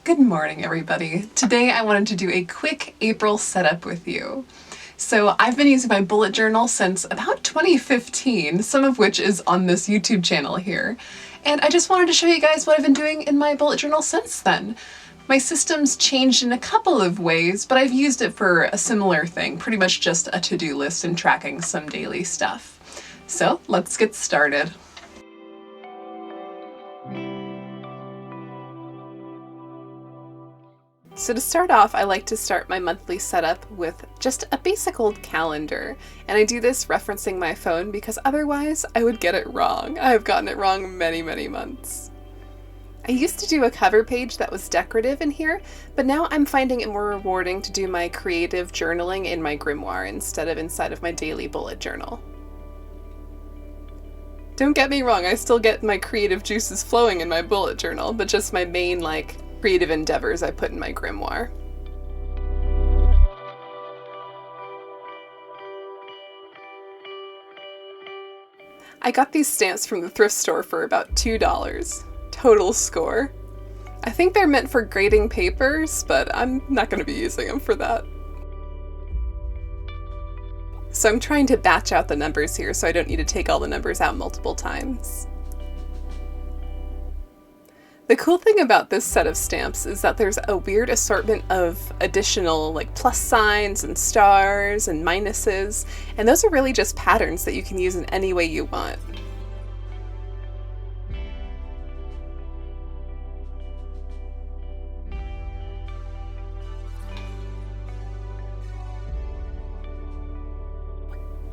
Good morning, everybody. Today I wanted to do a quick April setup with you. So I've been using my bullet journal since about 2015, some of which is on this YouTube channel here. And I just wanted to show you guys what I've been doing in my bullet journal since then. My system's changed in a couple of ways, but I've used it for a similar thing, pretty much just a to-do list and tracking some daily stuff. So let's get started. So to start off, I like to start my monthly setup with just a basic old calendar. And I do this referencing my phone because otherwise I would get it wrong. I have gotten it wrong many months. I used to do a cover page that was decorative in here, but now I'm finding it more rewarding to do my creative journaling in my grimoire instead of inside of my daily bullet journal. Don't get me wrong, I still get my creative juices flowing in my bullet journal, but just my main, creative endeavors I put in my grimoire. I got these stamps from the thrift store for about $2. Total score. I think they're meant for grading papers, but I'm not going to be using them for that. So I'm trying to batch out the numbers here so I don't need to take all the numbers out multiple times. The cool thing about this set of stamps is that there's a weird assortment of additional plus signs and stars and minuses, and those are really just patterns that you can use in any way you want.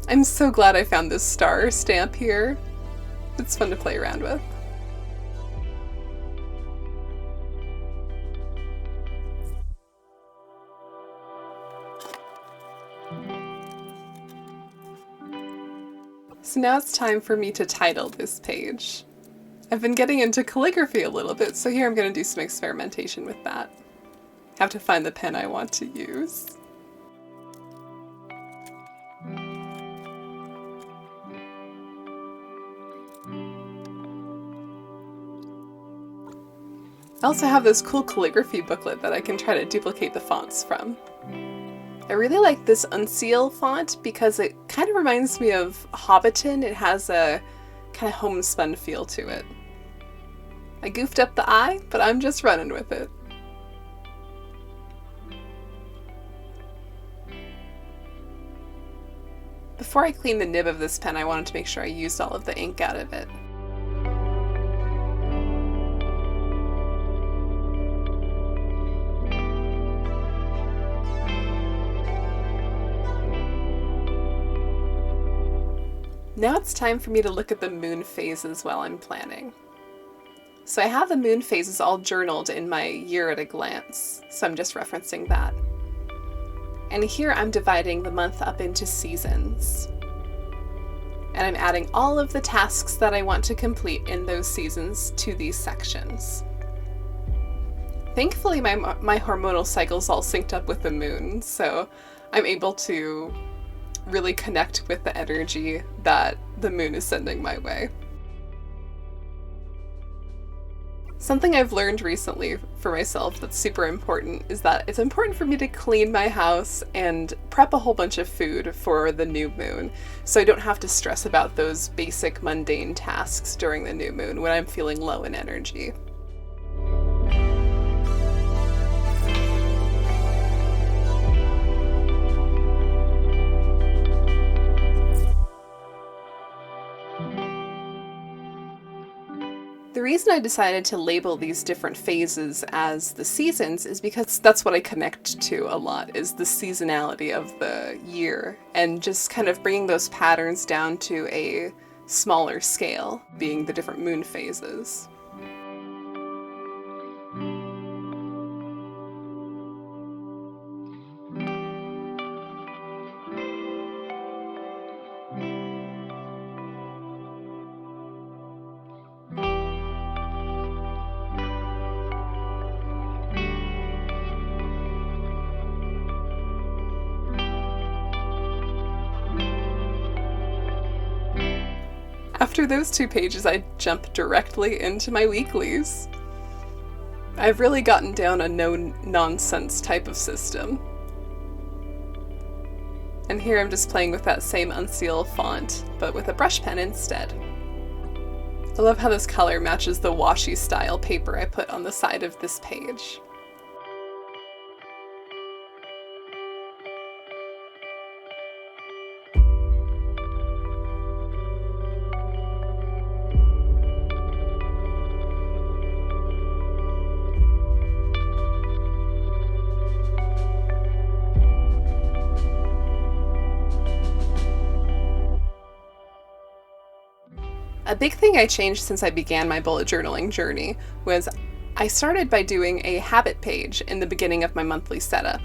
I'm so glad I found this star stamp here. It's fun to play around with. So now it's time for me to title this page. I've been getting into calligraphy a little bit, so here I'm going to do some experimentation with that. Have to find the pen I want to use. I also have this cool calligraphy booklet that I can try to duplicate the fonts from. I really like this Unseal font because it kind of reminds me of Hobbiton. It has a kind of homespun feel to it. I goofed up the eye, but I'm just running with it. Before I clean the nib of this pen, I wanted to make sure I used all of the ink out of it. Now it's time for me to look at the moon phases while I'm planning. So I have the moon phases all journaled in my year at a glance, so I'm just referencing that. And here I'm dividing the month up into seasons. And I'm adding all of the tasks that I want to complete in those seasons to these sections. Thankfully my hormonal cycle's all synced up with the moon, so I'm able to really connect with the energy that the moon is sending my way. Something I've learned recently for myself that's super important is that it's important for me to clean my house and prep a whole bunch of food for the new moon, so I don't have to stress about those basic mundane tasks during the new moon when I'm feeling low in energy. The reason I decided to label these different phases as the seasons is because that's what I connect to a lot, is the seasonality of the year, and just kind of bringing those patterns down to a smaller scale, being the different moon phases. After those two pages, I jump directly into my weeklies. I've really gotten down a no-nonsense type of system. And here I'm just playing with that same unseal font, but with a brush pen instead. I love how this color matches the washi style paper I put on the side of this page. A big thing I changed since I began my bullet journaling journey was I started by doing a habit page in the beginning of my monthly setup.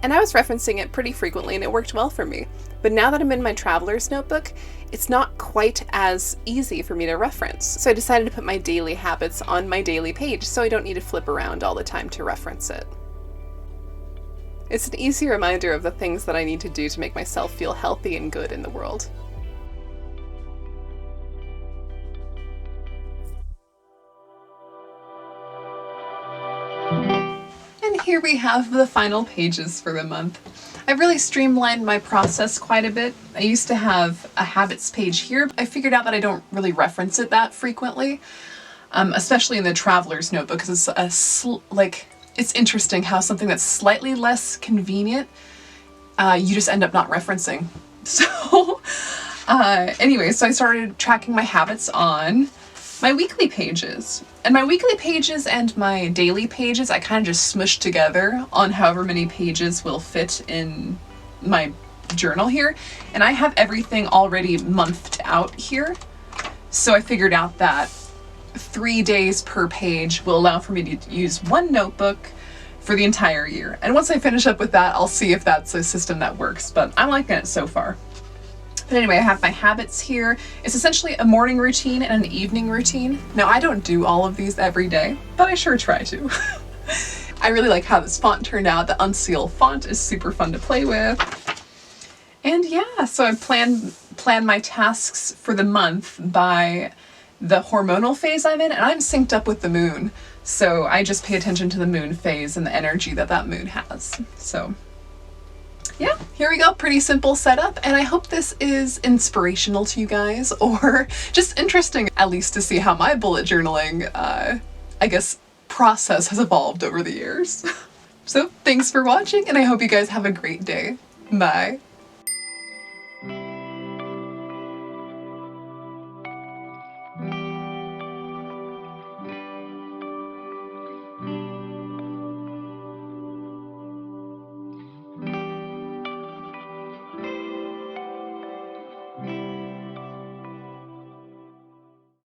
And I was referencing it pretty frequently and it worked well for me. But now that I'm in my traveler's notebook, it's not quite as easy for me to reference. So I decided to put my daily habits on my daily page so I don't need to flip around all the time to reference it. It's an easy reminder of the things that I need to do to make myself feel healthy and good in the world. And here we have the final pages for the month. I've really streamlined my process quite a bit. I used to have a habits page here. I figured out that I don't really reference it that frequently, especially in the traveler's notebook, because it's interesting how something that's slightly less convenient, you just end up not referencing. So anyway, so I started tracking my habits on my weekly pages. And my weekly pages and my daily pages I kind of just smushed together on however many pages will fit in my journal here. And I have everything already monthed out here. So I figured out that 3 days per page will allow for me to use one notebook for the entire year. And once I finish up with that, I'll see if that's a system that works, but I'm liking it so far. But anyway, I have my habits here. It's essentially a morning routine and an evening routine. Now, I don't do all of these every day, but I sure try to. I really like how this font turned out. The unseal font is super fun to play with. And yeah, so I plan my tasks for the month by the hormonal phase I'm in, and I'm synced up with the moon. So I just pay attention to the moon phase and the energy that that moon has. So yeah, here we go. Pretty simple setup, and I hope this is inspirational to you guys, or just interesting, at least to see how my bullet journaling, I guess, process has evolved over the years. So thanks for watching, and I hope you guys have a great day. Bye.